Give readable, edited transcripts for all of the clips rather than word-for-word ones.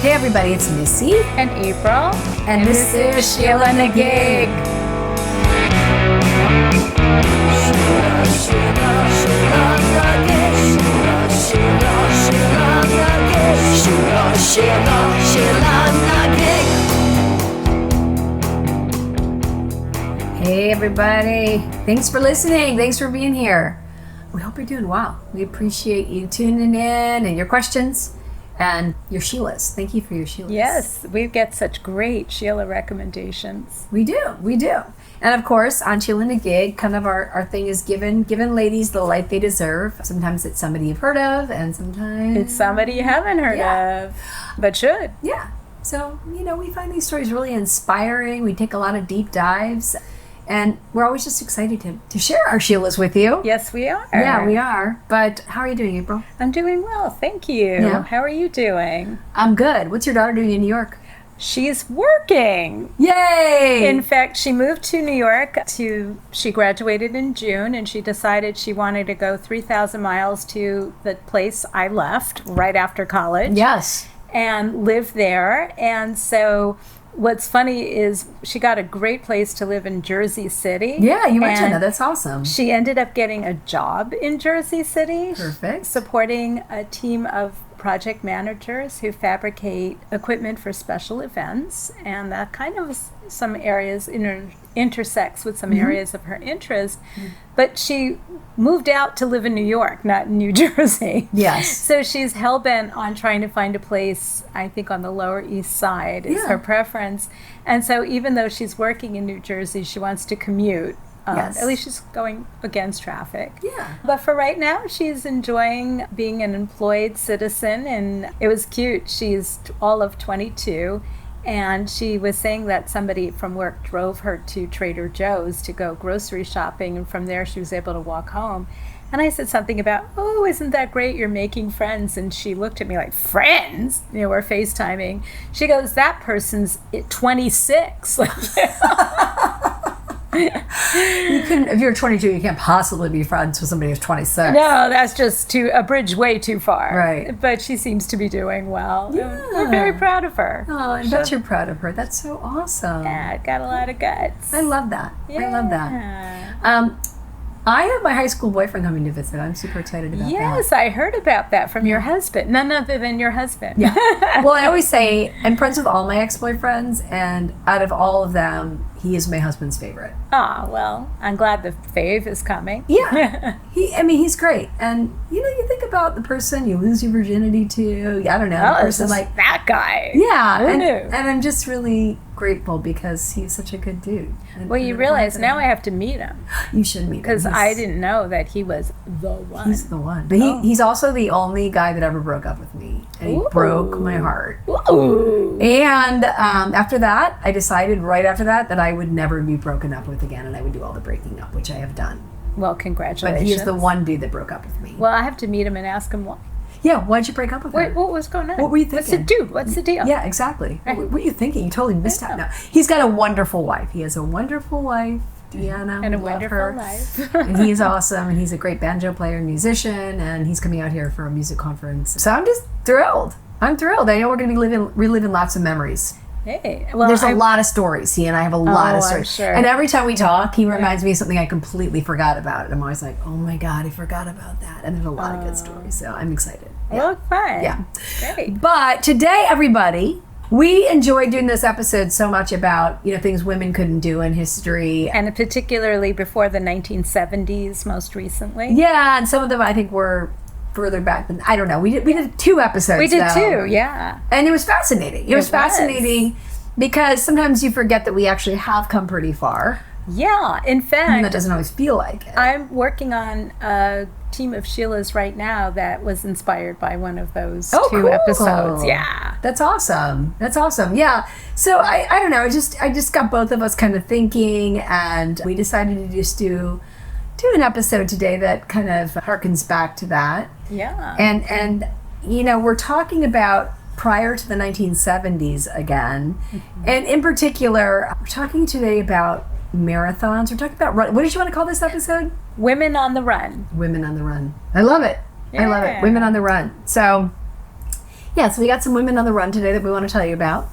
Hey everybody, it's Missy and April, and this is SheelaNaGig. Hey everybody, thanks for listening. Thanks for being here. We hope you're doing well. We appreciate you tuning in and your questions. And your Sheilas. Thank you for your Sheilas. Yes, we get such great Sheila recommendations. We do. And of course, on SheelaNaGig, kind of our thing is giving ladies the life they deserve. Sometimes it's somebody you've heard of, and sometimes it's somebody you haven't heard of, but should. Yeah. So, we find these stories really inspiring. We take a lot of deep dives. And we're always just excited to share our Sheilas with you. Yes, we are. Yeah, we are. But how are you doing, April? I'm doing well, thank you. Yeah. How are you doing? I'm good. What's your daughter doing in New York? She's working. Yay! In fact, she moved to New York she graduated in June, and she decided she wanted to go 3,000 miles to the place I left right after college. Yes. And live there. And so what's funny is she got a great place to live in Jersey City. Yeah, you mentioned that. That's awesome. She ended up getting a job in Jersey City. Perfect. Supporting a team of project managers who fabricate equipment for special events. And that kind of some areas intersects with some areas of her interest. Mm-hmm. But she moved out to live in New York, not in New Jersey. Yes. So she's hell-bent on trying to find a place, I think, on the Lower East Side is her preference. And so even though she's working in New Jersey, she wants to commute. Yes. At least she's going against traffic. Yeah. But for right now, she's enjoying being an employed citizen. And it was cute. She's all of 22. And she was saying that somebody from work drove her to Trader Joe's to go grocery shopping. And from there, she was able to walk home. And I said something about, oh, isn't that great? You're making friends. And she looked at me like, friends? We're FaceTiming. She goes, that person's 26. You couldn't, if you're 22, you can't possibly be friends with somebody who's 26. No, that's just a bridge way too far. Right. But she seems to be doing well. Yeah. We're very proud of her. Oh, I bet you're proud of her. That's so awesome. Yeah, got a lot of guts. I love that. Yeah. I love that. I have my high school boyfriend coming to visit. I'm super excited about that. Yes, I heard about that from your husband. None other than your husband. Yeah. Well, I always say I'm friends with all my ex-boyfriends, and out of all of them, he is my husband's favorite. Ah, well, I'm glad the fave is coming. Yeah. He's great. And, you think about the person you lose your virginity to. I don't know. Oh, the person like that guy. Yeah. Who and, knew? And I'm just really grateful because he's such a good dude. Well, you realize now I have to meet him. You should meet him. Because I didn't know that he was the one. He's the one. But he's also the only guy that ever broke up with me. And he broke my heart. Ooh. And after that, I decided right after that I would never be broken up with again, and I would do all the breaking up, which I have done. Well, congratulations. But he's the one dude that broke up with me. Well, I have to meet him and ask him why. Yeah, why'd you break up with him? What was going on? What were you thinking? What's the deal? Yeah, exactly. Right. What were you thinking? You totally missed out. No, he's got a wonderful wife. He has a wonderful wife, Deanna. And a wonderful life. And he's awesome, and he's a great banjo player and musician, and he's coming out here for a music conference. So I'm just thrilled. I'm thrilled. I know we're going to be reliving lots of memories. Hey, well, there's a lot of stories. He and I have a lot of stories. I'm sure. And every time we talk, he reminds me of something I completely forgot about. And I'm always like, oh my God, I forgot about that. And there's a lot of good stories. So I'm excited. Yeah. Well, fun. Yeah. Great. But today, everybody, we enjoyed doing this episode so much about, things women couldn't do in history. And particularly before the 1970s, most recently. Yeah, and some of them I think were further back than, I don't know. We did 2 episodes. We did 2, yeah. And it was fascinating. It was fascinating because sometimes you forget that we actually have come pretty far. Yeah, in fact. And that doesn't always feel like it. I'm working on a team of Sheilas right now that was inspired by one of those 2 episodes. Yeah. That's awesome. Yeah. So I don't know. I just got both of us kind of thinking, and we decided to just do an episode today that kind of harkens back to that. Yeah. And we're talking about prior to the 1970s again. Mm-hmm. And in particular, we're talking today about marathons. We're talking about what did you want to call this episode? Women on the Run. Women on the Run. I love it. Yeah. I love it. Women on the Run. So, Yeah, so we got some women on the run today that we want to tell you about.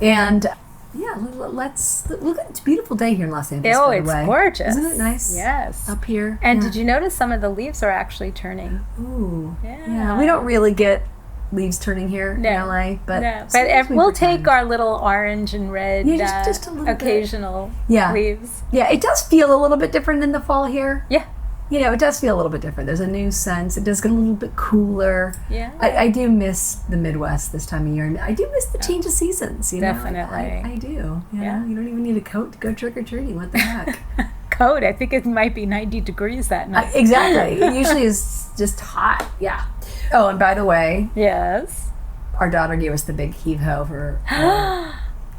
And yeah, let's look. It's a beautiful day here in Los Angeles. Oh, by the it's way. gorgeous. Isn't it nice? Yes. Up here. And did you notice some of the leaves are actually turning? Ooh. Yeah. Yeah. We don't really get leaves turning here in LA, but we'll take our little orange and red, just a little occasional leaves. Yeah, it does feel a little bit different in the fall here. Yeah. You know, it does feel a little bit different. There's a new sense. It does get a little bit cooler. Yeah. I do miss the Midwest this time of year. I do miss the change of seasons. You know? Definitely. I do. You know? You don't even need a coat to go trick-or-treating. What the heck? Coat? I think it might be 90 degrees that night. Exactly. It usually is just hot. Yeah. Oh, and by the way. Yes. Our daughter gave us the big heave-ho for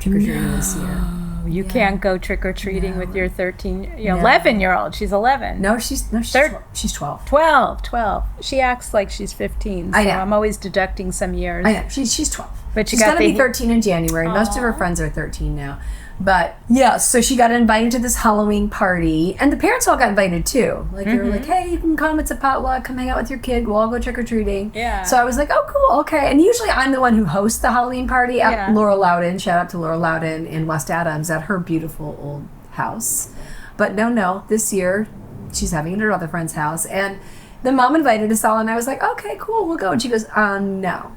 trick-or-treating this year. You can't go trick-or-treating with your 11-year-old. She's 11. No, she's 12. 12. She acts like she's 15. So I know. I'm always deducting some years. I know. She's 12. But she's going to be 13 in January. Most of her friends are 13 now. But yeah, so she got invited to this Halloween party, and the parents all got invited too. Like they were like, "Hey, you can come. It's a potluck. Come hang out with your kid. We'll all go trick or treating." Yeah. So I was like, "Oh, cool. Okay." And usually I'm the one who hosts the Halloween party at Laura Loudon. Shout out to Laura Loudon in West Adams at her beautiful old house. But no, this year she's having it at her other friend's house, and the mom invited us all, and I was like, "Okay, cool. We'll go." And she goes, "No,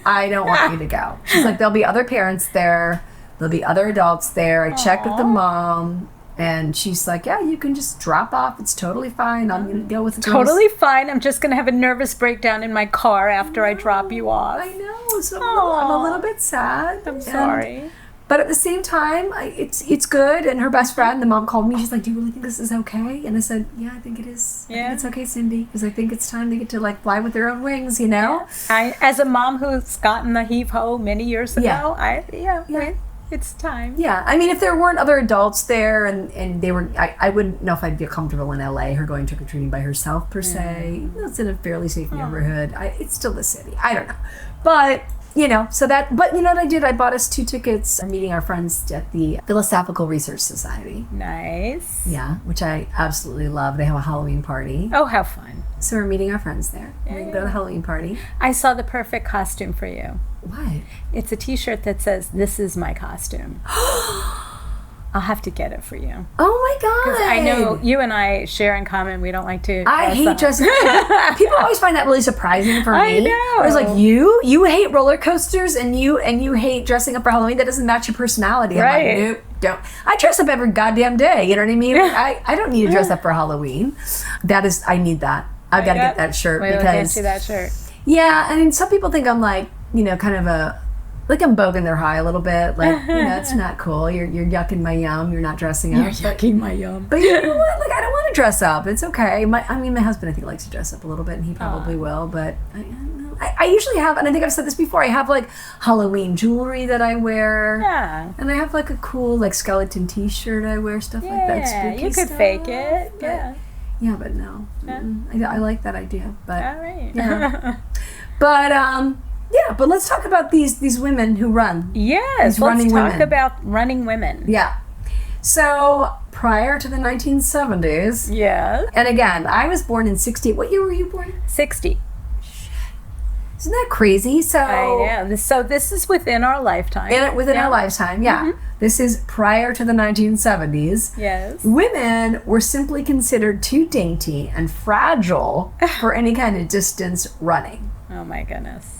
I don't want you to go." She's like, "There'll be other parents there. There'll be other adults there. I checked with the mom, and she's like, yeah, you can just drop off. It's totally fine. I'm going to go with the girls." Totally fine. I'm just going to have a nervous breakdown in my car after I drop you off. I know. So I'm a little bit sad. I'm sorry. But at the same time, it's good. And her best friend, the mom called me. She's like, "Do you really think this is okay?" And I said, "Yeah, I think it is. I think it's okay, Cindy, because I think it's time to get to like fly with their own wings, you know?" Yeah. As a mom who's gotten the heave-ho many years ago, it's time. Yeah, I mean, if there weren't other adults there and they were, I wouldn't know if I'd feel comfortable in LA, her going trick-or-treating by herself per se. It's in a fairly safe neighborhood. It's still the city. I don't know. But, you know, but you know what I did? I bought us 2 tickets for meeting our friends at the Philosophical Research Society. Nice. Yeah, which I absolutely love. They have a Halloween party. Oh, how fun. So we're meeting our friends there. We're going to go to the Halloween party. I saw the perfect costume for you. What? It's a t-shirt that says, "This is my costume." I'll have to get it for you. Oh my God. Because I know you and I share in common. We don't like to. I hate dressing up. People always find that really surprising for me. I know. I was like, you hate roller coasters and you hate dressing up for Halloween. That doesn't match your personality. Right. I'm like, nope, don't. I dress up every goddamn day. You know what I mean? I don't need to dress up for Halloween. I need that. I've got to get that shirt We'll because. get you that shirt. Yeah, I mean, some people think I'm like, you know, kind of like I'm bogging their high a little bit. Like, you know, it's not cool. You're yucking my yum. You're not dressing up. You're yucking my yum. But you know what? Like, I don't want to dress up. It's okay. My husband, I think, likes to dress up a little bit, and he probably will. But I don't know. I usually have, and I think I've said this before, I have, like, Halloween jewelry that I wear. Yeah. And I have, like, a cool, like, skeleton T-shirt I wear, stuff like that. Spooky you could stuff. fake it. But, yeah, but no. I like that idea. But, all right. Yeah. But, yeah, but let's talk about these women who run. Yes, let's talk about running women. Yeah. So, prior to the 1970s. Yeah. And again, I was born in 60. What year were you born? 60. Isn't that crazy? So I know. So this is within our lifetime. Within our lifetime, yeah. Mm-hmm. This is prior to the 1970s. Yes. Women were simply considered too dainty and fragile for any kind of distance running. Oh my goodness.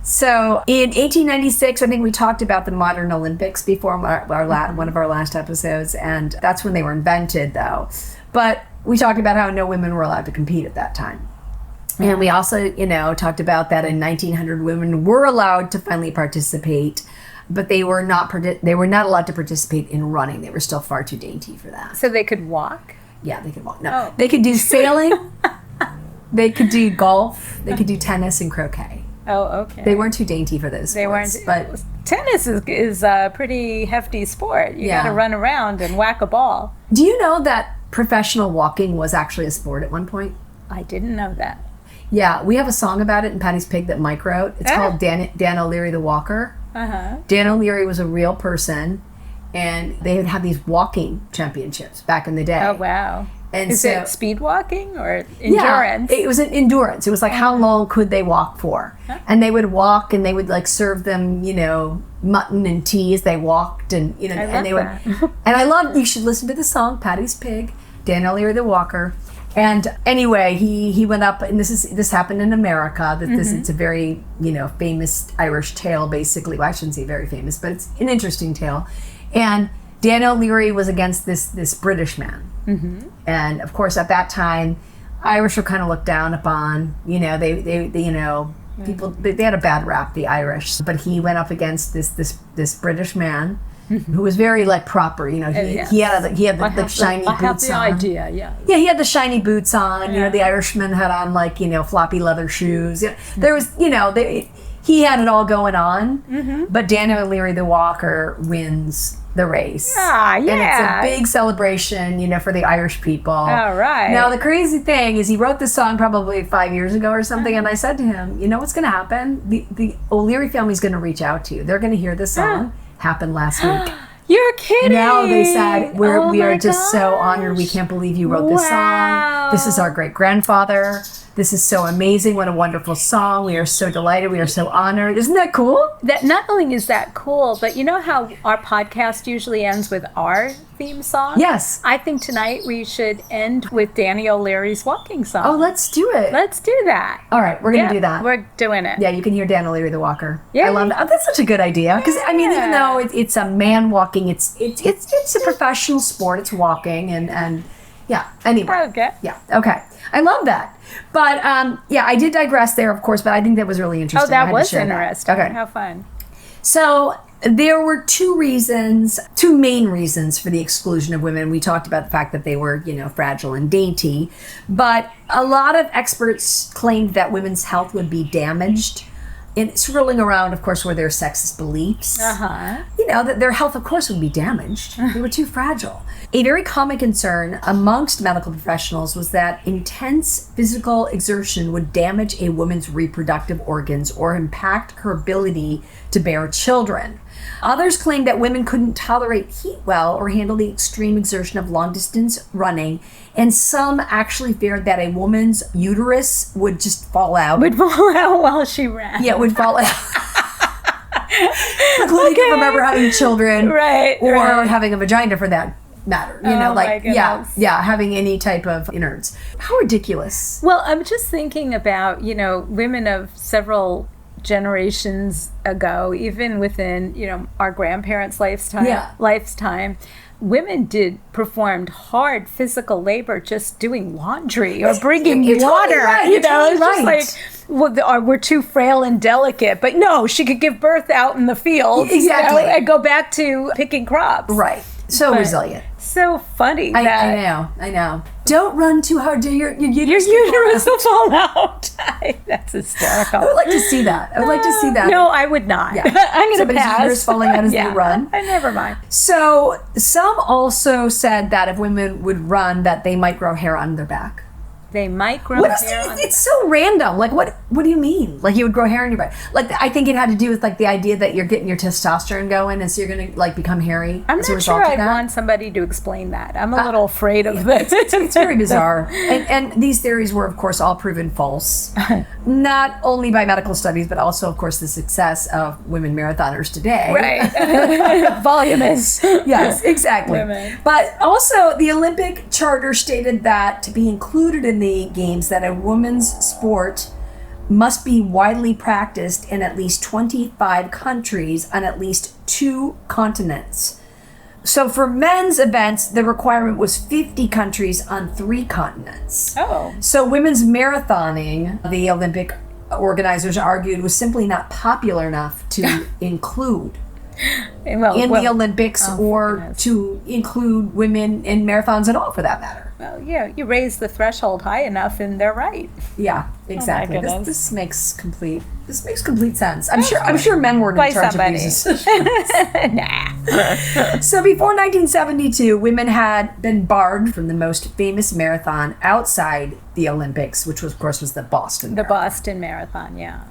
So in 1896, I think we talked about the modern Olympics before one of our last episodes, and that's when they were invented, though. But we talked about how no women were allowed to compete at that time. And we also, you know, talked about that in 1900 women were allowed to finally participate, but they were not allowed to participate in running. They were still far too dainty for that. So they could walk? Yeah, they could walk. No, They could do sailing. They could do golf. They could do tennis and croquet. Oh, okay. They weren't too dainty for those sports. But tennis is a pretty hefty sport. You got to run around and whack a ball. Do you know that professional walking was actually a sport at one point? I didn't know that. Yeah, we have a song about it in Patty's Pig that Mike wrote. It's called Dan O'Leary the Walker. Uh-huh. Dan O'Leary was a real person, and they would have these walking championships back in the day. Oh, wow. And Is so, it speed walking or endurance? Yeah, it was an endurance. It was like how long could they walk for? And they would walk, and they would like serve them, mutton and tea as they walked, and and they would. And I love. You should listen to the song "Paddy's Pig," Dan O'Leary the Walker. And anyway, he went up, and this happened in America. It's a very famous Irish tale, basically. Well, I shouldn't say very famous, but it's an interesting tale. And Dan O'Leary was against this British man. And of course, at that time, Irish were kind of looked down upon. They people they had a bad rap, the Irish. But he went up against this British man who was very like proper. He had the shiny boots on. I have the idea. Yeah, he had the shiny boots on. The Irishman had on like floppy leather shoes. There was he had it all going on. But Dan O'Leary the Walker wins the race. And it's a big celebration, for the Irish people. All right. Now, the crazy thing is he wrote this song probably 5 years ago or something, and I said to him, you know what's going to happen? The O'Leary family's going to reach out to you. They're going to hear this song. Happened last week. You're kidding. Now they said, we are just so honored. We can't believe you wrote this song. This is our great-grandfather. This is so amazing. What a wonderful song. We are so delighted. We are so honored. Isn't that cool? That not only is that cool, but you know how our podcast usually ends with our theme song? Yes. I think tonight we should end with Danny O'Leary's walking song. Oh, let's do it. Letit's do that. All right, we're going to do that. We're doing it. Yeah, you can hear Dan O'Leary the Walker. Yeah. I love that. Oh, that's such a good idea. Because, even though it's a man walking, it's a professional sport. It's walking and yeah, anyway. Okay. Yeah, okay. I love that. But, I did digress there, of course, but I think that was really interesting. Oh, that was interesting. Okay. How fun. So there were two main reasons for the exclusion of women. We talked about the fact that they were, fragile and dainty. But a lot of experts claimed that women's health would be damaged. And swirling around, of course, were their sexist beliefs. That their health, of course, would be damaged. They were too fragile. A very common concern amongst medical professionals was that intense physical exertion would damage a woman's reproductive organs or impact her ability to bear children. Others claimed that women couldn't tolerate heat well or handle the extreme exertion of long-distance running, and some actually feared that a woman's uterus would just fall out. Would fall out while she ran. Yeah, it would fall out. Including from ever having children. Right. Or having a vagina for that matter. Having any type of innards. How ridiculous. Well, I'm just thinking about, women of several generations ago, even within, our grandparents' lifetime, women performed hard physical labor just doing laundry or bringing water. We're too frail and delicate. But no, she could give birth out in the field. Exactly. And go back to picking crops. Right. So resilient. So funny. I know. Don't run too hard. Your uterus will fall out. That's hysterical. I would like to see that. No, I would not. Yeah. I'm going to pass. Uterus falling out as they run. Never mind. So some also said that if women would run, that they might grow hair on their back. They might grow hair on it's so random. Like, what do you mean? Like, you would grow hair on your back? Like, I think it had to do with, like, the idea that you're getting your testosterone going, and so you're going to, like, become hairy. I'm not sure I'd want somebody to explain that. I'm a little afraid of this. It's very bizarre. And these theories were, of course, all proven false. Not only by medical studies, but also, of course, the success of women marathoners today. Right. Voluminous. Yes, exactly. Women. But also, the Olympic Charter stated that to be included in the games, that a women's sport must be widely practiced in at least 25 countries on at least 2 continents. So for men's events, the requirement was 50 countries on 3 continents. Oh. So women's marathoning, the Olympic organizers argued, was simply not popular enough to include in the Olympics or to include women in marathons at all, for that matter. Well, yeah, you raise the threshold high enough, and they're right. Yeah, exactly. This makes complete sense. I'm sure men weren't in charge of these. Nah. So before 1972, women had been barred from the most famous marathon outside the Olympics, which was, of course, was the Boston Marathon. The Boston Marathon, yeah.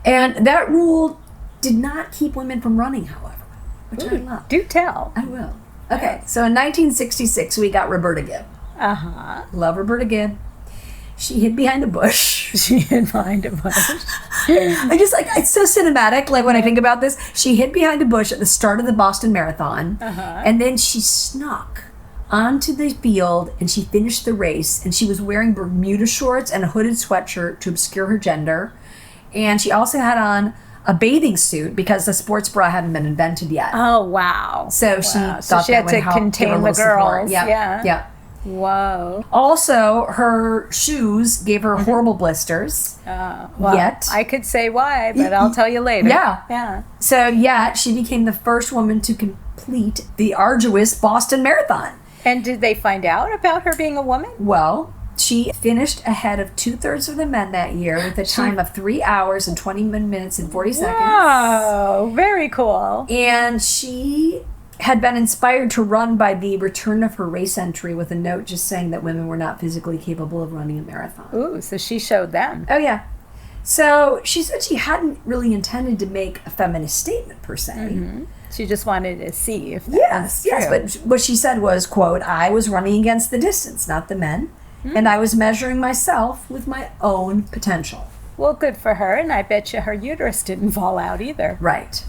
And that rule did not keep women from running, however, which I love. Do tell. I will. Okay, so in 1966, we got Roberta Gibb. Love Roberta Gibb. She hid behind a bush. She hid behind a bush. I just like, it's so cinematic. Like when I think about this, she hid behind a bush at the start of the Boston Marathon, and then she snuck onto the field and she finished the race. And she was wearing Bermuda shorts and a hooded sweatshirt to obscure her gender. And she also had on a bathing suit because the sports bra hadn't been invented yet. Oh, wow. So she thought so she had that would to help give her a contain the little support. girls. Yeah. Yeah. Whoa. Also, her shoes gave her horrible blisters. Well, Yet. I could say why, but I'll tell you later. Yeah. So, yet, she became the first woman to complete the arduous Boston Marathon. And did they find out about her being a woman? Well, she finished ahead of 2/3 of the men that year with a time of 3 hours and 21 minutes and 40 seconds. Wow, very cool. And she had been inspired to run by the return of her race entry with a note just saying that women were not physically capable of running a marathon. Ooh, so she showed them. Oh, yeah. So she said she hadn't really intended to make a feminist statement per se. She just wanted to see if that was true. Yes, but what she said was, quote, I was running against the distance, not the men, and I was measuring myself with my own potential. Well, good for her, and I bet you her uterus didn't fall out either. Right.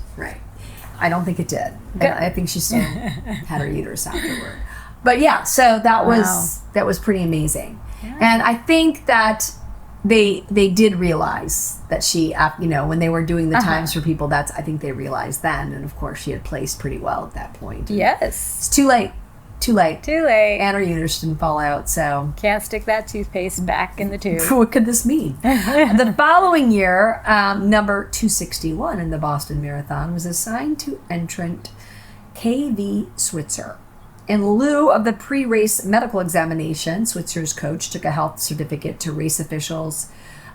I don't think it did. I think she still had her uterus afterward. But yeah, so that was pretty amazing. Yeah. And I think that they did realize that she, when they were doing the times for people, I think they realized then. And of course, she had placed pretty well at that point. Yes. It's too late. And her uterus didn't fall out, so. Can't stick that toothpaste back in the tube. What could this mean? The following year, number 261 in the Boston Marathon was assigned to entrant K.V. Switzer. In lieu of the pre-race medical examination, Switzer's coach took a health certificate to race officials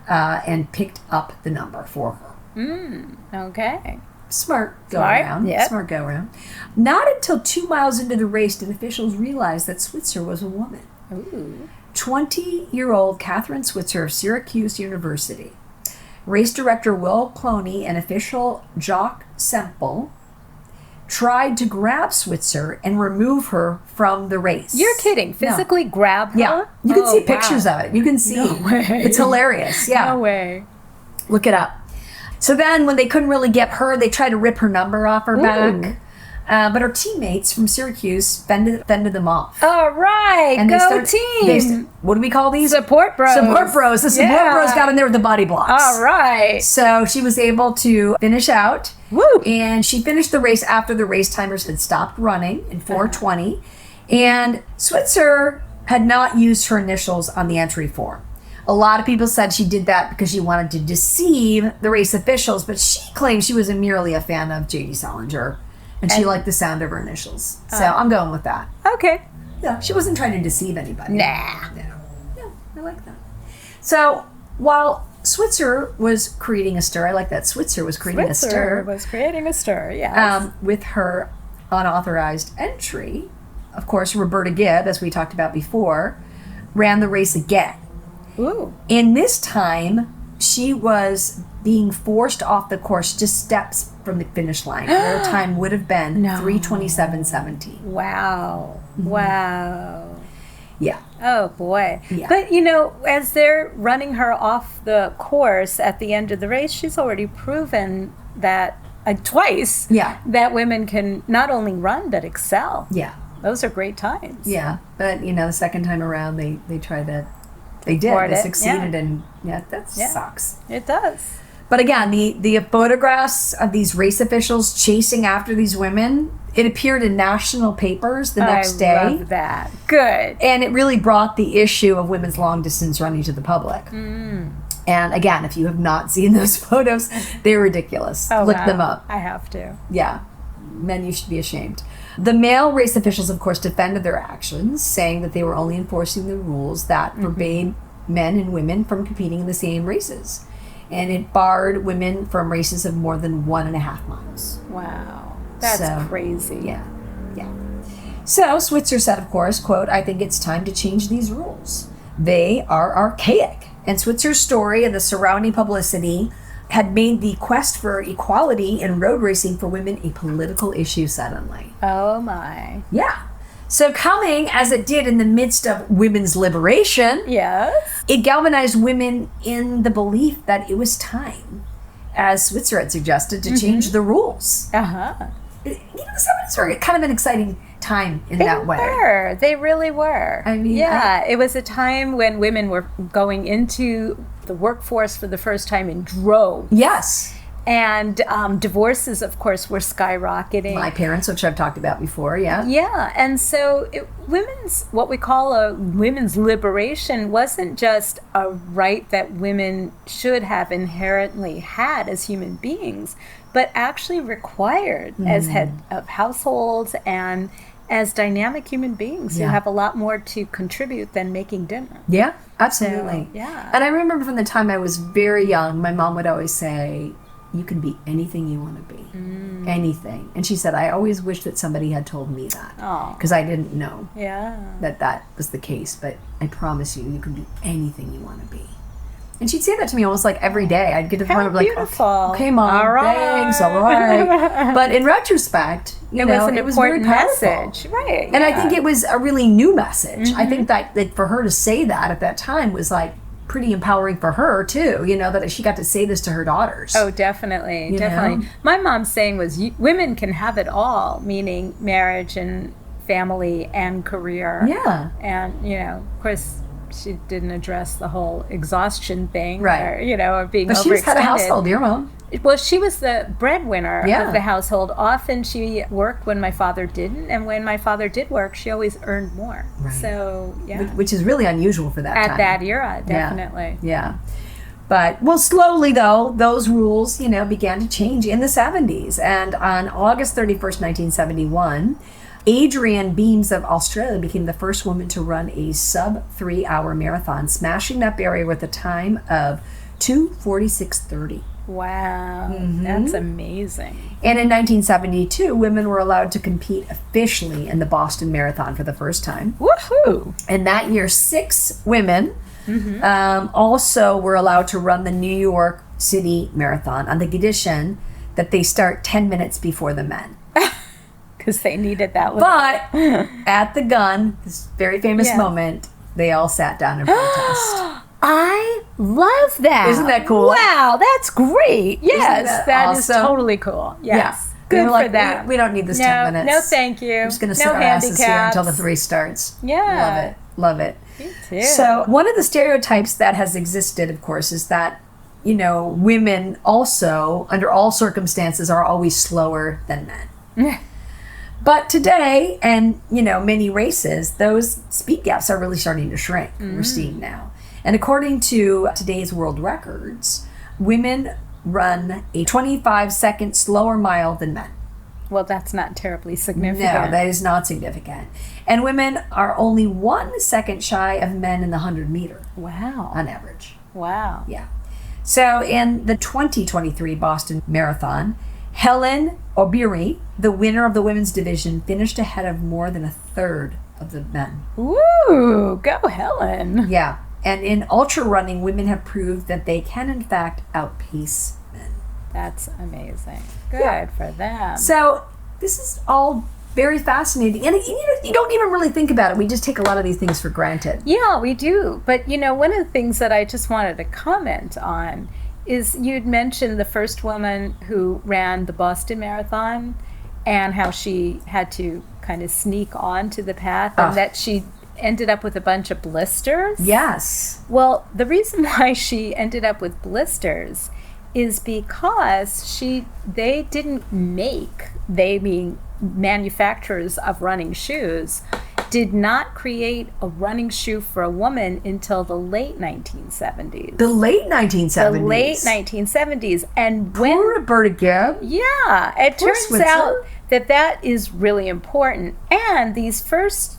and picked up the number for her. Okay. Smart go around. Yep. Smart go around. Not until 2 miles into the race did officials realize that Switzer was a woman. Ooh. 20-year-old Catherine Switzer of Syracuse University. Race director Will Cloney and official Jock Semple tried to grab Switzer and remove her from the race. You're kidding. Physically grab her? Yeah. You can see pictures of it. You can see. No way. It's hilarious. Yeah. No way. Look it up. So then when they couldn't really get her, they tried to rip her number off her back. But her teammates from Syracuse fended them off. All right. And go team. What do we call these? Support bros. Support bros. The support bros got in there with the body blocks. All right. So she was able to finish out. Woo. And she finished the race after the race timers had stopped running in 4:20. And Switzer had not used her initials on the entry form. A lot of people said she did that because she wanted to deceive the race officials, but she claimed she was merely a fan of J.D. Salinger, and she liked the sound of her initials. So I'm going with that. Okay. Yeah, she wasn't trying to deceive anybody. Nah. No, I like that. So while Switzer was creating a stir, I like that Switzer was creating a stir. Was creating a stir, yes. With her unauthorized entry, of course, Roberta Gibb, as we talked about before, ran the race again. Ooh. And this time, she was being forced off the course just steps from the finish line. Her time would have been 3:27:17. Wow. Wow. Yeah. Oh, boy. Yeah. But, as they're running her off the course at the end of the race, she's already proven that twice that women can not only run, but excel. Yeah. Those are great times. Yeah. But, the second time around, they tried that. They did. They succeeded, and that sucks. It does. But again, the photographs of these race officials chasing after these women, it appeared in national papers the next day. I love that. Good. And it really brought the issue of women's long distance running to the public. And again, if you have not seen those photos, they're ridiculous. Look them up. I have to. Yeah. Men, you should be ashamed. The male race officials, of course, defended their actions, saying that they were only enforcing the rules that forbade men and women from competing in the same races. And it barred women from races of more than 1.5 miles. Wow. That's crazy. Yeah. So Switzer said, of course, quote, I think it's time to change these rules. They are archaic. And Switzer's story and the surrounding publicity had made the quest for equality in road racing for women a political issue suddenly. Oh, my. Yeah. So coming as it did in the midst of women's liberation, Yes. it galvanized women in the belief that it was time, as Switzer had suggested, to change the rules. Uh-huh. The 70s were kind of an exciting time in that way. They were. They really were. I mean, yeah, it was a time when women were going into the workforce for the first time in droves. Yes. And divorces, of course, were skyrocketing. My parents, which I've talked about before, yeah. Yeah, and so what we call a women's liberation wasn't just a right that women should have inherently had as human beings, but actually required as head of households and as dynamic human beings who have a lot more to contribute than making dinner. Yeah, absolutely. So, yeah. And I remember from the time I was very young, my mom would always say, you can be anything you want to be. Anything. And she said, I always wish that somebody had told me that. Because I didn't know that was the case. But I promise you, you can be anything you want to be. And she'd say that to me almost like every day. I'd get to the point of like, beautiful. Okay, Mom, All right. thanks, all right. But in retrospect, It was very important message. Right. And I think it was a really new message. I think that for her to say that at that time was like pretty empowering for her too, that she got to say this to her daughters. Oh, definitely. Definitely. My mom's saying was women can have it all, meaning marriage and family and career. Yeah. And, of course, she didn't address the whole exhaustion thing. Right. Or being But overextended. she was head of household, your mom. Well, she was the breadwinner Yeah. of the household. Often she worked when my father didn't, and when my father did work, she always earned more. Right. So, yeah. Which is really unusual for that time. At that era, definitely. Yeah. But, slowly, though, those rules, began to change in the 70s. And on August 31st, 1971, Adrienne Beams of Australia became the first woman to run a sub-3-hour marathon, smashing that barrier with a time of 2:46:30. Wow, that's amazing. And in 1972, women were allowed to compete officially in the Boston Marathon for the first time. Woohoo! And that year, 6 women also were allowed to run the New York City Marathon on the condition that they start 10 minutes before the men. Because they needed that. But at the gun, this very famous moment, they all sat down in protest. I love that. Isn't that cool? Wow, that's great. Yes, that is awesome? totally cool. Yes. Yeah. Good They were for like, them. We don't need this 10 minutes. No, thank you. I'm just going to sit no our asses here until the handicaps. 3 starts. Yeah. Love it. Me too. So one of the stereotypes that has existed, of course, is that, women also, under all circumstances, are always slower than men. But today, and, many races, those speed gaps are really starting to shrink. We're seeing now. And according to today's world records, women run a 25-second slower mile than men. Well, that's not terribly significant. No, that is not significant. And women are only 1 second shy of men in the 100-meter. Wow. On average. Wow. Yeah. So in the 2023 Boston Marathon, Helen Obiri, the winner of the women's division, finished ahead of more than a third of the men. Woo! Go Helen. Yeah. And in ultra running, women have proved that they can, in fact, outpace men. That's amazing. Good for them. So this is all very fascinating. And you don't even really think about it. We just take a lot of these things for granted. Yeah, we do. But, one of the things that I just wanted to comment on is you'd mentioned the first woman who ran the Boston Marathon and how she had to kind of sneak onto the path and that she ended up with a bunch of blisters. Yes. Well, the reason why she ended up with blisters is because they being manufacturers of running shoes, did not create a running shoe for a woman until the late 1970s. The late 1970s. The late 1970s. And when poor Roberta Gibb. Yeah, it Poor turns Switzer. out that is really important. And these first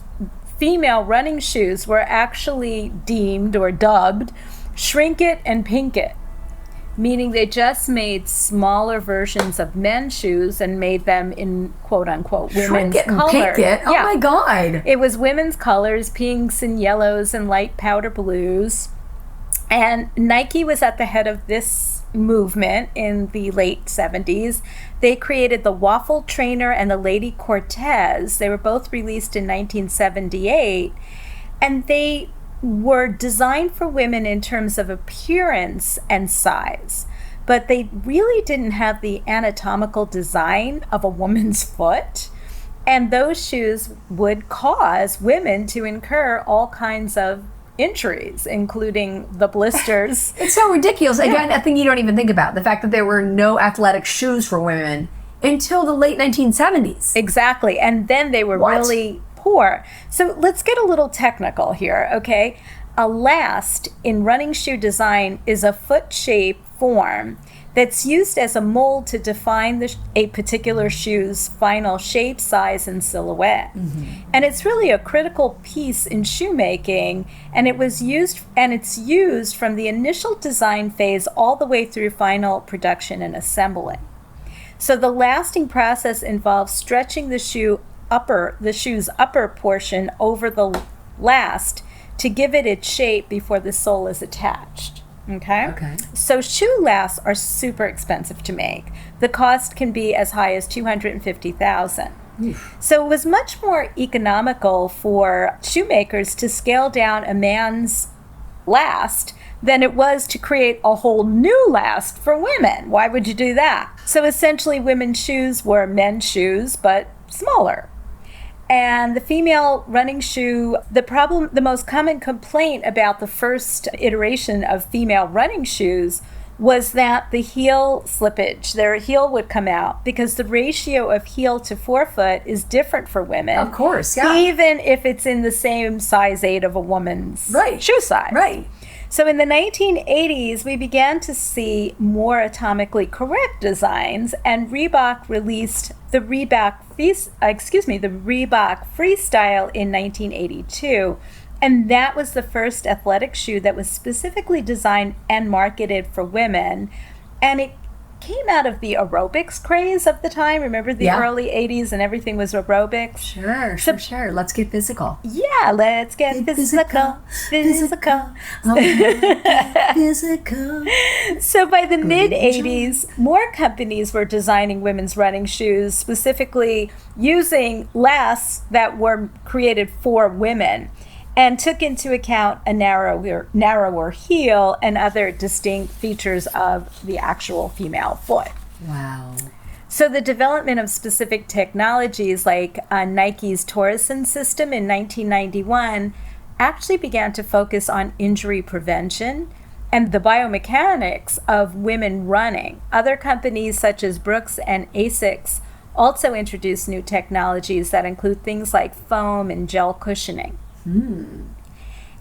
female running shoes were actually deemed or dubbed Shrink It and Pink It, meaning they just made smaller versions of men's shoes and made them in quote-unquote women's Shrink it and colors. pink it. Oh my God. It was women's colors, pinks and yellows and light powder blues. And Nike was at the head of this movement in the late 70s. They created the Waffle Trainer and the Lady Cortez. They were both released in 1978, and they were designed for women in terms of appearance and size, but they really didn't have the anatomical design of a woman's foot. And those shoes would cause women to incur all kinds of injuries, including the blisters. It's so ridiculous. Again, a thing you don't even think about. The fact that there were no athletic shoes for women until the late 1970s. Exactly. And then they were really poor. So let's get a little technical here, okay? A last in running shoe design is a foot shape form that's used as a mold to define a particular shoe's final shape, size, and silhouette. And it's really a critical piece in shoemaking, and it's used from the initial design phase all the way through final production and assembly. So the lasting process involves stretching the shoe's upper portion over the last to give it its shape before the sole is attached. Okay. So shoe lasts are super expensive to make. The cost can be as high as $250,000. So it was much more economical for shoemakers to scale down a man's last than it was to create a whole new last for women. Why would you do that? So essentially, women's shoes were men's shoes, but smaller. And the female running shoe, the most common complaint about the first iteration of female running shoes was that the heel slippage, their heel would come out because the ratio of heel to forefoot is different for women. Of course, yeah. Even if it's in the same size 8 of a woman's shoe size. Right. So in the 1980s, we began to see more atomically correct designs, and Reebok released the Reebok Freestyle in 1982. And that was the first athletic shoe that was specifically designed and marketed for women. And it came out of the aerobics craze of the time. Remember the early 80s and everything was aerobics? Sure. Let's get physical. Yeah, let's get physical. Physical. So by the mid-80s, more companies were designing women's running shoes, specifically using lasts that were created for women, and took into account a narrower heel and other distinct features of the actual female foot. Wow. So the development of specific technologies like Nike's Torreson system in 1991 actually began to focus on injury prevention and the biomechanics of women running. Other companies such as Brooks and Asics also introduced new technologies that include things like foam and gel cushioning.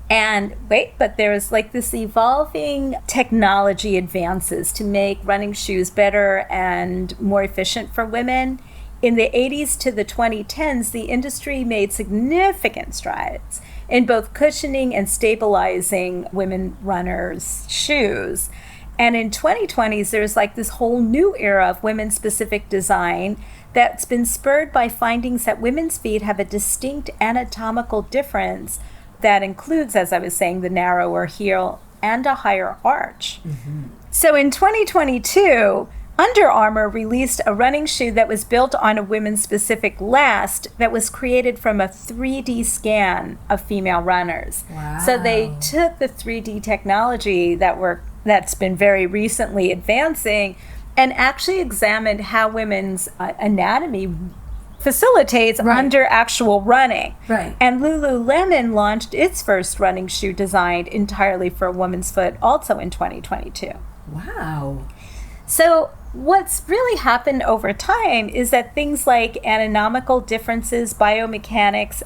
And but there's like this evolving technology advances to make running shoes better and more efficient for women. In the 80s to the 2010s, the industry made significant strides in both cushioning and stabilizing women runners' shoes. And in 2020s, there's like this whole new era of women-specific design that's been spurred by findings that women's feet have a distinct anatomical difference that includes, as I was saying, the narrower heel and a higher arch. So in 2022, Under Armour released a running shoe that was built on a women's specific last that was created from a 3D scan of female runners. Wow. So they took the 3D technology that's been very recently advancing and actually examined how women's anatomy facilitates under actual running. Right. And Lululemon launched its first running shoe designed entirely for a woman's foot also in 2022. Wow. So what's really happened over time is that things like anatomical differences, biomechanics,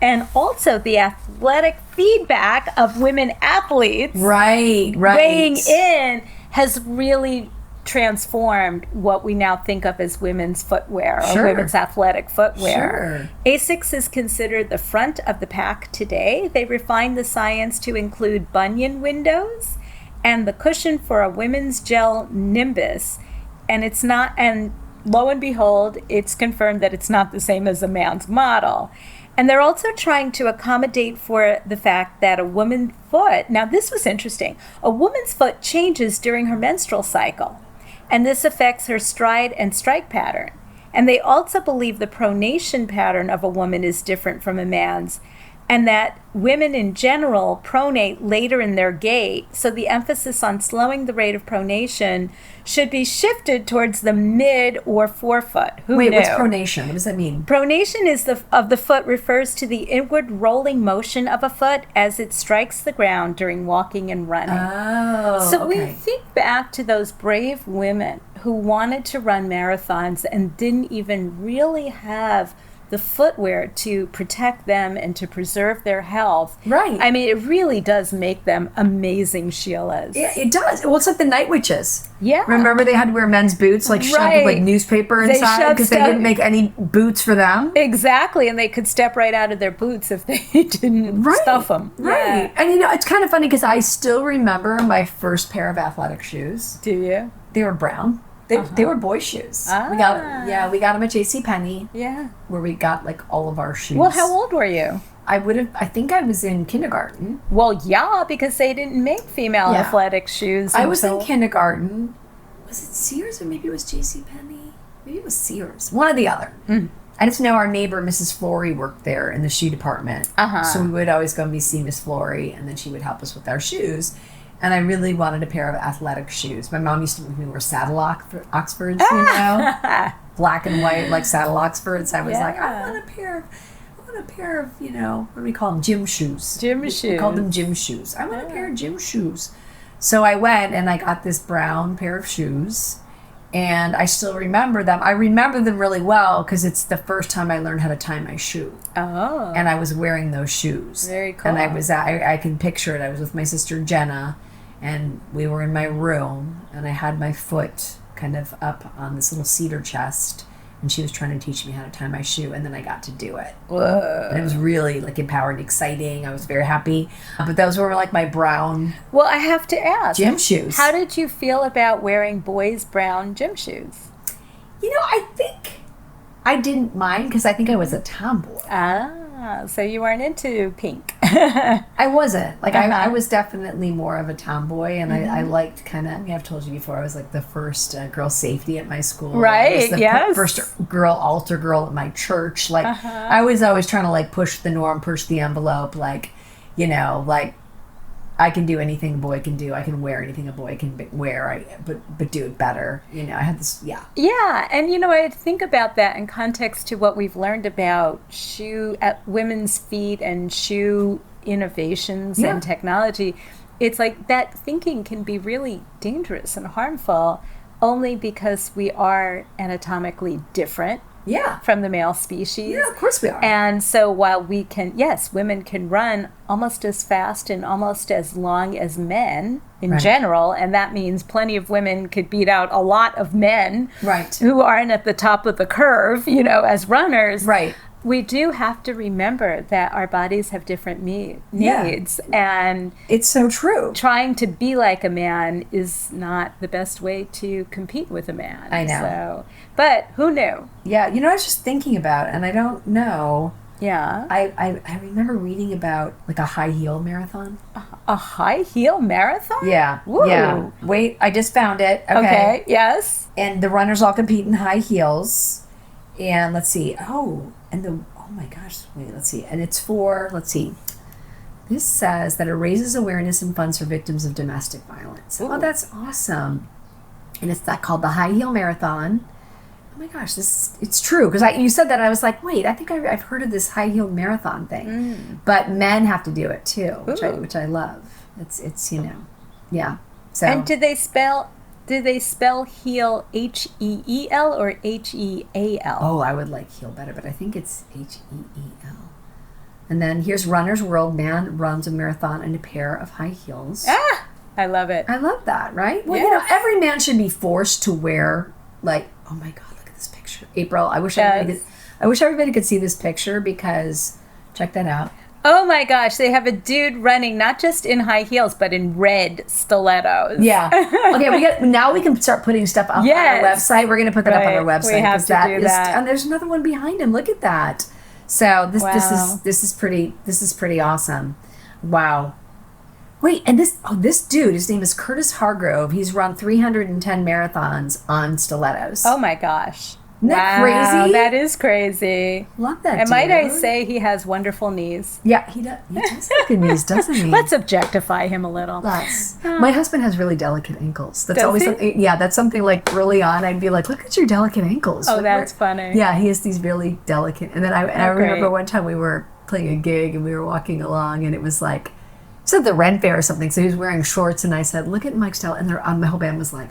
and also the athletic feedback of women athletes weighing in has really transformed what we now think of as women's footwear or women's athletic footwear. Asics is considered the front of the pack today. They refined the science to include bunion windows and the cushion for a women's gel nimbus. And lo and behold, it's confirmed that it's not the same as a man's model. And they're also trying to accommodate for the fact that a woman's foot, now this was interesting, a woman's foot changes during her menstrual cycle, and this affects her stride and strike pattern. And they also believe the pronation pattern of a woman is different from a man's, and that women in general pronate later in their gait, so the emphasis on slowing the rate of pronation should be shifted towards the mid or forefoot. Who Wait, knew? what's pronation? What does that mean? Pronation is of the foot refers to the inward rolling motion of a foot as it strikes the ground during walking and running. Oh, So okay. we think back to those brave women who wanted to run marathons and didn't even really have the footwear to protect them and to preserve their health. Right. I mean, it really does make them amazing Sheilas. Yeah, it does. Well, it's like the night witches. Yeah. Remember they had to wear men's boots, like shoved with like Right. newspaper They inside shoved because they stuff- didn't make any boots for them. Exactly, and they could step right out of their boots if they didn't Right. stuff them. Right. And it's kind of funny because I still remember my first pair of athletic shoes. Do you? They were brown. They were boy shoes. We got them at JCPenney Yeah. where we got like all of our shoes. Well, how old were you? I think I was in kindergarten. Well, yeah, because they didn't make female Yeah. athletic shoes. I was in until- kindergarten. Was it Sears or maybe it was JCPenney? Maybe it was Sears. One or the other. I just know our neighbor, Mrs. Flory, worked there in the shoe department. So we would always go and see Miss Flory, and then she would help us with our shoes. And I really wanted a pair of athletic shoes. My mom used to make me wear saddle Oxfords, black and white, like saddle Oxfords. I was like, I want a pair of, what do we call them? Gym shoes. We called them gym shoes. I want a pair of gym shoes. So I went and I got this brown pair of shoes. And I still remember them. I remember them really well because it's the first time I learned how to tie my shoe. Oh. And I was wearing those shoes. Very cool. And I can picture it. I was with my sister Jenna, and we were in my room, and I had my foot kind of up on this little cedar chest, and she was trying to teach me how to tie my shoe, and then I got to do it. Whoa. And it was really like empowering, exciting. I was very happy. But those were like my brown Well, I have to ask. gym shoes. How did you feel about wearing boys' brown gym shoes? I think I didn't mind because I think I was a tomboy. So you weren't into pink. I wasn't. Like, I was definitely more of a tomboy, and I liked kind of, I've told you before, I was like the first girl safety at my school. Right, I was the yes. first altar girl at my church. Like, I was always trying to, like, push the norm, push the envelope, like, like, I can do anything a boy can do. I can wear anything a boy can wear, but do it better. I had this, Yeah, and I think about that in context to what we've learned about shoe at women's feet and shoe innovations and technology. It's like that thinking can be really dangerous and harmful only because we are anatomically different from the male species. Yeah, of course we are. And so while we can, women can run almost as fast and almost as long as men in general, and that means plenty of women could beat out a lot of men who aren't at the top of the curve, as runners. Right. We do have to remember that our bodies have different needs, and it's so true. Trying to be like a man is not the best way to compete with a man. I know. So, but who knew? Yeah, I was just thinking about it, and I don't know. Yeah. I remember reading about like a high heel marathon. A high heel marathon? Yeah. Woo. Yeah. Wait, I just found it. Okay. Yes. And the runners all compete in high heels. And let's see. Oh my gosh. Wait, let's see. And it's for, this says that it raises awareness and funds for victims of domestic violence. Ooh. Oh, that's awesome. And it's called the High Heel Marathon. Oh my gosh, it's true. Because you said that, I was like, wait, I think I've heard of this high heel marathon thing. But men have to do it too, which I love. It's yeah. So. And did they spell heel H-E-E-L or H-E-A-L? Oh, I would like heel better, but I think it's H-E-E-L. And then here's Runner's World. Man runs a marathon in a pair of high heels. Ah, I love it. I love that, right? Well, Yes. every man should be forced to wear, oh my God, look at this picture. April, I wish everybody could see this picture because, check that out. Oh my gosh, they have a dude running not just in high heels, but in red stilettos. Yeah. Okay, now we can start putting stuff up on our website. We're going to put that up on our website. We have to do that. And there's another one behind him. Look at that. So this Wow. this is pretty awesome. Wow. Wait, and this dude, his name is Curtis Hargrove. He's run 310 marathons on stilettos. Oh my gosh. Isn't that Wow, crazy? that is crazy. Love that. And might I dude. say he has wonderful knees? Yeah, he does. He does have good knees, doesn't he? Let's objectify him a little. My husband has really delicate ankles. That's Does always he? something. Yeah, that's something like early on. I'd be like, "Look at your delicate ankles." Oh, What- that's where-" funny. Yeah, he has these really delicate. And then I great. remember one time we were playing a gig and we were walking along and it was like, at the Rent Fair or something. So he was wearing shorts and I said, "Look at Mike's style." And my whole band was like,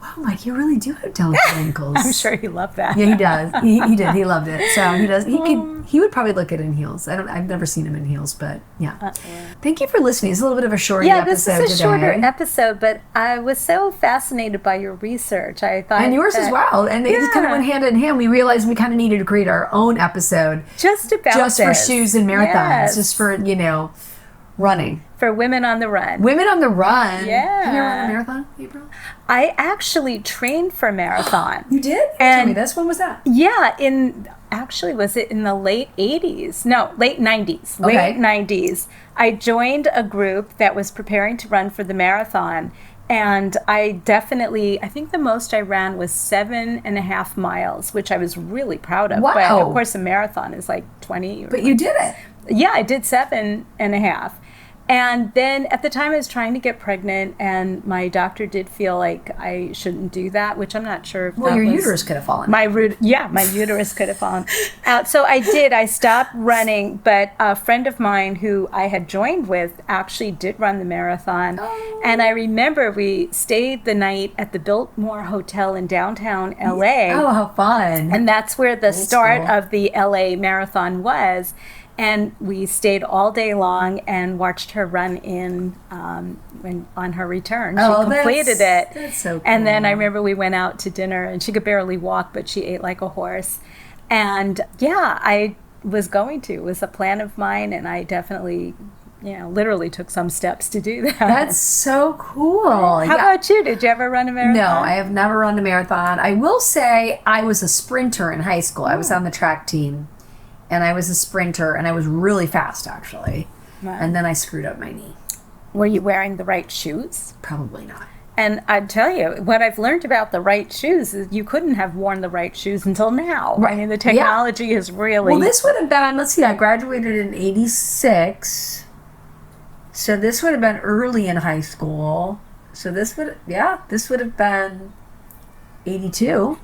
"Wow, Mike, you really do have delicate ankles." I'm sure he loved that. Yeah, he does. He did. He loved it. So he does. He would probably look at it in heels. I've never seen him in heels, but yeah. Thank you for listening. It's a little bit of a shorter Yeah, this episode is a shorter today. episode, but I was so fascinated by your research. I thought And yours as that- well. And it just kind of went hand in hand. We realized we kind of needed to create our own episode Just about just for this. shoes and marathons, Yes. just for, running. For women on the run. Women on the run. Yeah. Have you ever run a marathon, April? I actually trained for marathon. You did? And- Tell me this. When was that? Yeah, was it in the late 80s? No, late 90s. Okay. Late 90s. I joined a group that was preparing to run for the marathon. And I think the most I ran was 7.5 miles, which I was really proud of. Wow. But of course, a marathon is like 20. But you did it. Yeah, I did 7.5. And then at the time I was trying to get pregnant, and my doctor did feel like I shouldn't do that, which I'm not sure if Well, that your was uterus could have fallen. my uterus could have fallen out. So I did. I stopped running, but a friend of mine who I had joined with actually did run the marathon. Oh. And I remember we stayed the night at the Biltmore Hotel in downtown LA. Oh, how fun. And that's where the start school. of the LA marathon was. And we stayed all day long and watched her run on her return. She Oh, completed it. That's so cool. And then I remember we went out to dinner, and she could barely walk, but she ate like a horse. And yeah, I was going to. It was a plan of mine, and I definitely, literally took some steps to do that. That's so cool. How about you? Did you ever run a marathon? No, I have never run a marathon. I will say I was a sprinter in high school. I was on the track team, and I was a sprinter, and I was really fast, actually. Wow. And then I screwed up my knee. Were you wearing the right shoes? Probably not. And I'd tell you, what I've learned about the right shoes is you couldn't have worn the right shoes until now. Right. I mean, the technology is really... Well, this would have been, let's see, I graduated in 86. So this would have been early in high school. So this would have been 82.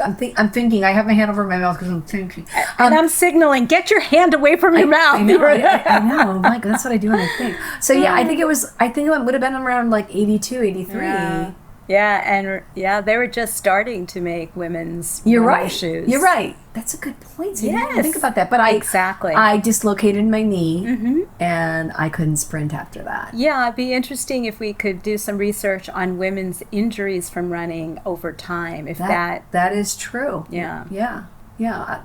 I'm thinking, I have my hand over my mouth because I'm thinking. and I'm signaling, get your hand away from your mouth. I know. Like, that's what I do when I think. So yeah, I think it would have been around like 82, 83. Yeah, they were just starting to make women's You're running right. shoes. You're right. That's a good point. So Yes. think about that. But Exactly. I dislocated my knee and I couldn't sprint after that. Yeah, it'd be interesting if we could do some research on women's injuries from running over time. That is true. Yeah. Yeah.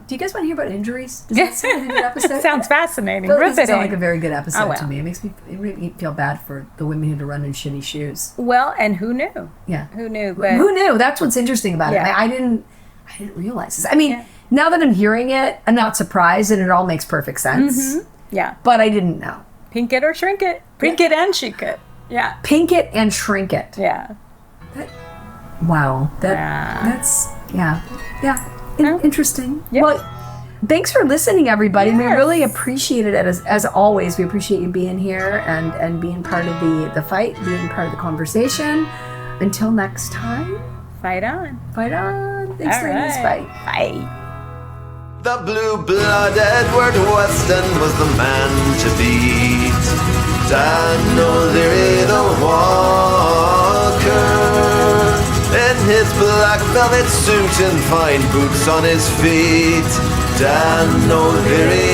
Do you guys want to hear about injuries? Does that sound like a good episode? Sounds fascinating. Well, it doesn't Riveting. sound like a very good episode Oh, well. to me. It makes me feel bad for the women who had to run in shitty shoes. Well, and who knew? Yeah. Who knew? But Who knew? That's what's interesting about it. Yeah. I didn't realize this. I mean, now that I'm hearing it, I'm not surprised, and it all makes perfect sense. yeah, But I didn't know. pink it or shrink it. Pink it and shrink it. Yeah. Pink it and shrink it. Yeah. Wow. Yeah. That's interesting. Yeah. Well, thanks for listening, everybody. We Yes. really appreciate it. As always, we appreciate you being here and being part of the fight, being part of the conversation. Until next time, Fight on. fight on. Thanks, All ladies. right. Bye. Bye. The blue-blood Edward Weston was the man to beat. Dan O'Leary the walker, in his black velvet suit and fine boots on his feet. Dan O'Leary